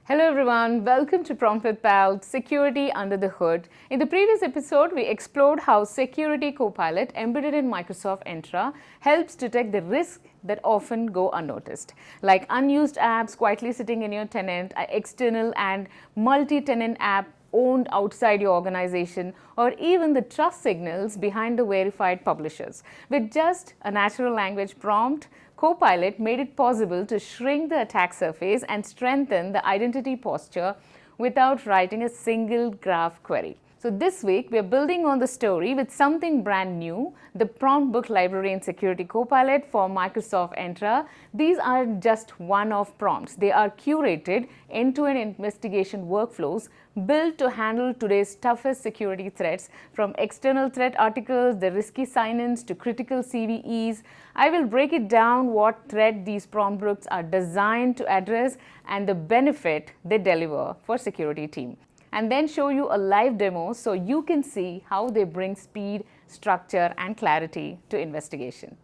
Hello everyone, welcome to Prompt with Pal, Security Under the Hood. In the previous episode, we explored how Security Copilot embedded in Microsoft Entra helps detect the risks that often go unnoticed, like unused apps quietly sitting in your tenant, an external and multi-tenant app owned outside your organization, or even the trust signals behind the verified publishers. With just a natural language prompt, Copilot made it possible to shrink the attack surface and strengthen the identity posture without writing a single graph query. So this week, we are building on the story with something brand new, the Promptbook library in Security Copilot for Microsoft Entra. These aren't just one-off prompts. They are curated end-to-end investigation workflows built to handle today's toughest security threats, from external threat articles, the risky sign-ins, to critical CVEs. I will break it down what threat these Promptbooks are designed to address and the benefit they deliver for security team, and then show you a live demo so you can see how they bring speed, structure, and clarity to investigation.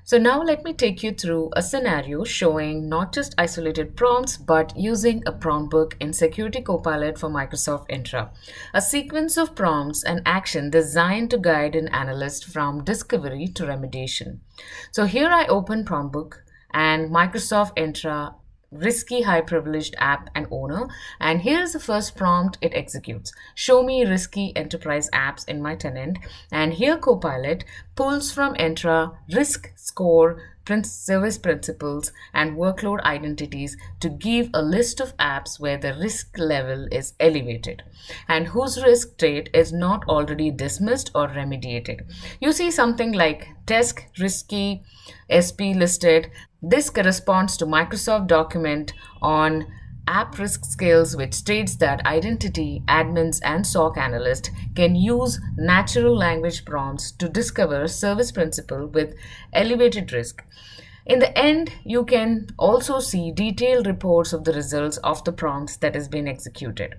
So now let me take you through a scenario showing not just isolated prompts, but using a prompt book in Security Copilot for Microsoft Entra. A sequence of prompts and action designed to guide an analyst from discovery to remediation. So here I open Promptbook and Microsoft Entra risky high privileged app and owner, and here's the first prompt it executes: show me risky enterprise apps in my tenant. And here Copilot pulls from Entra risk score, service principles, and workload identities to give a list of apps where the risk level is elevated and whose risk trait is not already dismissed or remediated. You see something like desk risky, SP listed. This corresponds to Microsoft document on app risk scales, which states that identity, admins, and SOC analysts can use natural language prompts to discover service principal with elevated risk. In the end, you can also see detailed reports of the results of the prompts that has been executed.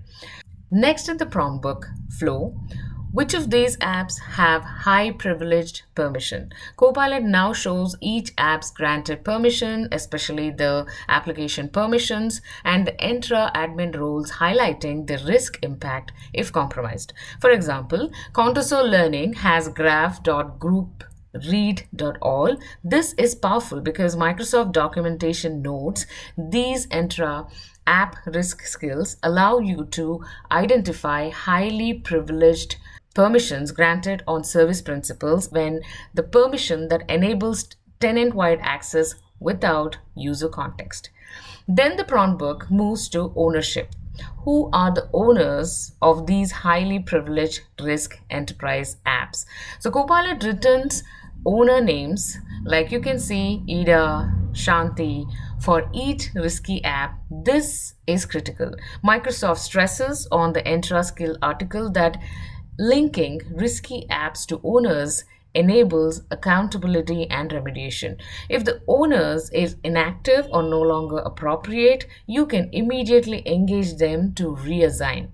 Next in the prompt book flow, which of these apps have high privileged permission? Copilot now shows each app's granted permission, especially the application permissions and the Entra admin roles, highlighting the risk impact if compromised. For example, Contoso Learning has graph.group read.all. This is powerful because Microsoft documentation notes these Entra app risk skills allow you to identify highly privileged permissions granted on service principals when the permission that enables tenant-wide access without user context. Then the prompt book moves to ownership. Who are the owners of these highly privileged risk enterprise apps? So Copilot returns owner names, like you can see Ida, Shanti, for each risky app. This is critical. Microsoft stresses on the Entra skill article that linking risky apps to owners enables accountability and remediation. If the owners is inactive or no longer appropriate, you can immediately engage them to reassign.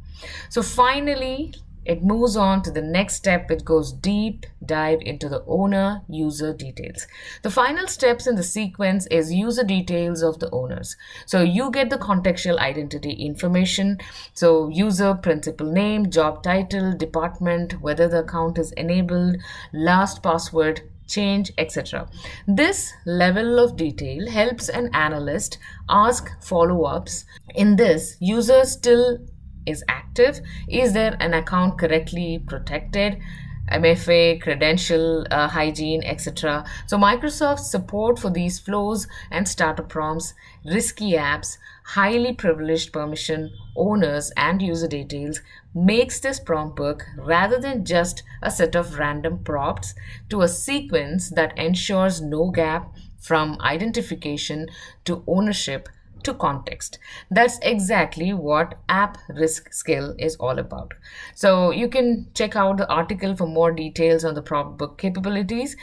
So finally, it moves on to the next step, which goes deep dive into the owner user details. The final steps in the sequence is user details of the owners. So you get the contextual identity information. So user principal name, job title, department, whether the account is enabled, last password change, etc. This level of detail helps an analyst ask follow-ups. In this, user still is active? Is there an account correctly protected? MFA, credential, hygiene, etc. So Microsoft's support for these flows and starter prompts, risky apps, highly privileged permission, owners, and user details makes this prompt book, rather than just a set of random prompts, to a sequence that ensures no gap from identification to ownership to context. That's exactly what app risk skill is all about. So you can check out the article for more details on the prompt book capabilities.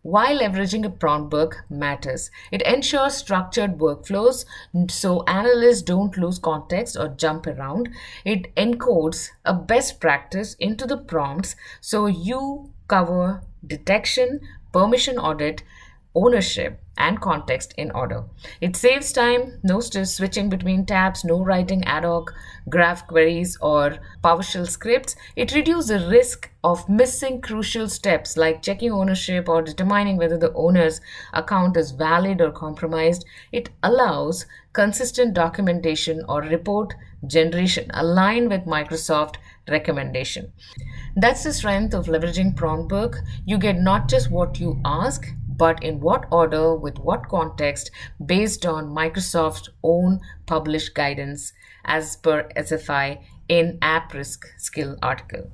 Why leveraging a prompt book matters. It ensures structured workflows so analysts don't lose context or jump around. It encodes a best practice into the prompts so you cover detection, permission audit, ownership, and context in order. It saves time, no switching between tabs, no writing ad hoc graph queries or PowerShell scripts. It reduces the risk of missing crucial steps like checking ownership or determining whether the owner's account is valid or compromised. It allows consistent documentation or report generation aligned with Microsoft recommendation. That's the strength of leveraging Promptbook. You get not just what you ask, but in what order, with what context, based on Microsoft's own published guidance as per SFI in App Risk Skill article.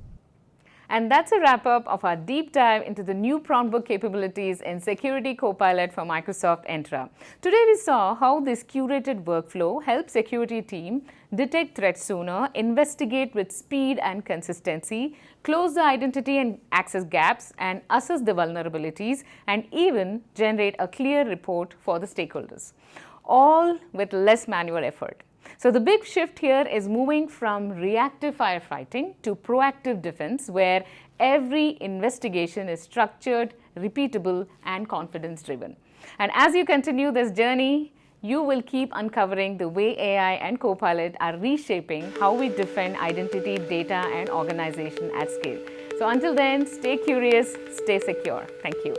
And that's a wrap up of our deep dive into the new Promptbook capabilities in Security Copilot for Microsoft Entra. Today we saw how this curated workflow helps security team detect threats sooner, investigate with speed and consistency, close the identity and access gaps, and assess the vulnerabilities, and even generate a clear report for the stakeholders, all with less manual effort. So the big shift here is moving from reactive firefighting to proactive defense, where every investigation is structured, repeatable, and confidence-driven. And as you continue this journey, you will keep uncovering the way AI and Copilot are reshaping how we defend identity, data, and organization at scale. So until then, stay curious, stay secure. Thank you.